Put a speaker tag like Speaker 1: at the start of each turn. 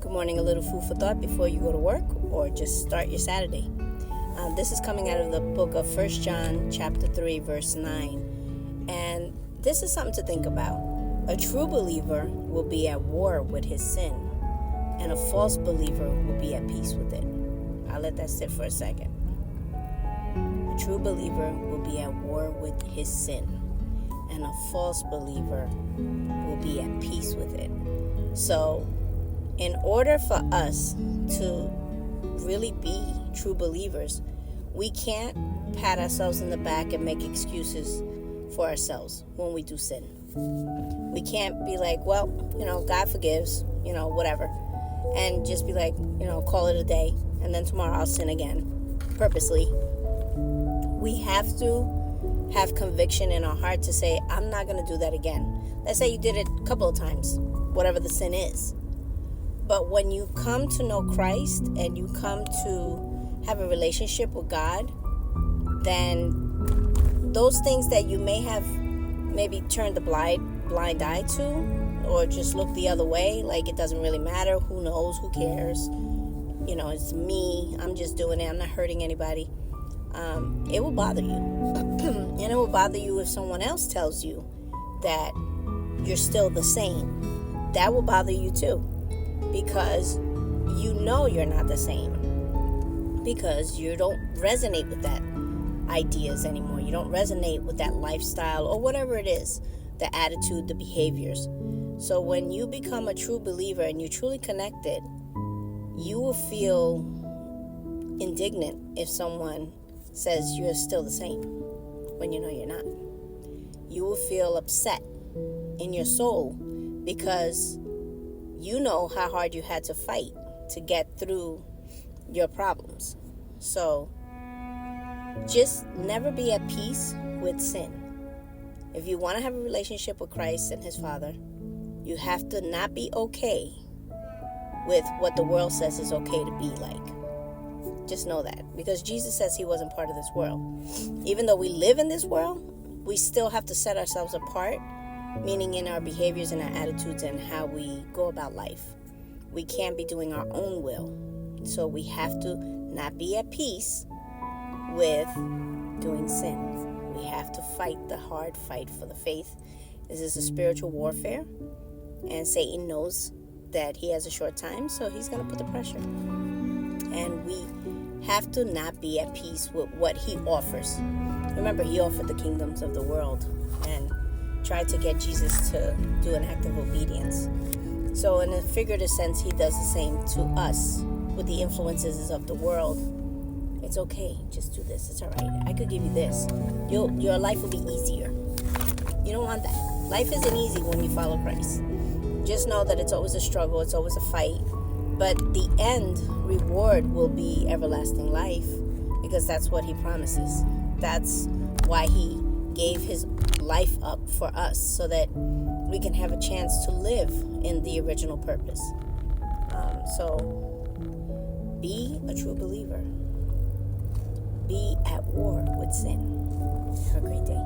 Speaker 1: Good morning, a little food for thought before you go to work or just start your Saturday. This is coming out of the book of 1 John chapter 3, verse 9. And this is something to think about. A true believer will be at war with his sin, and a false believer will be at peace with it. I'll let that sit for a second. A true believer will be at war with his sin, and a false believer will be at peace with it. So, in order for us to really be true believers, we can't pat ourselves in the back and make excuses for ourselves when we do sin. We can't be like, well, God forgives, whatever. And just be like, call it a day. And then tomorrow I'll sin again, purposely. We have to have conviction in our heart to say, I'm not going to do that again. Let's say you did it a couple of times, whatever the sin is. But when you come to know Christ and you come to have a relationship with God, then those things that you may have maybe turned the blind eye to, or just look the other way, like it doesn't really matter, who knows, who cares, it's me, I'm just doing it, I'm not hurting anybody, it will bother you. And it will bother you if someone else tells you that you're still the same. That will bother you too, because you're not the same, because you don't resonate with that ideas anymore. You don't resonate with that lifestyle or whatever it is, the attitude, the behaviors. So when you become a true believer and you're truly connected, you will feel indignant if someone says you're still the same when you know you're not. You will feel upset in your soul because you know how hard you had to fight to get through your problems. So just never be at peace with sin. If you want to have a relationship with Christ and his Father, you have to not be okay with what the world says is okay to be like. Just know that, because Jesus says he wasn't part of this world. Even though we live in this world, we still have to set ourselves apart, meaning in our behaviors and our attitudes and how we go about life. We can't be doing our own will. So we have to not be at peace with doing sin. We have to fight the hard fight for the faith. This is a spiritual warfare, and Satan knows that he has a short time, so he's going to put the pressure. And we have to not be at peace with what he offers. Remember, he offered the kingdoms of the world and tried to get Jesus to do an act of obedience. So in a figurative sense, he does the same to us with the influences of the world. It's okay, just do this, it's all right. I could give you this. Your life will be easier. You don't want that. Life isn't easy when you follow Christ. Just know that it's always a struggle, it's always a fight. But the end reward will be everlasting life, because that's what he promises. That's why he gave his life up for us, so that we can have a chance to live in the original purpose. So be a true believer. Be at war with sin. Have a great day.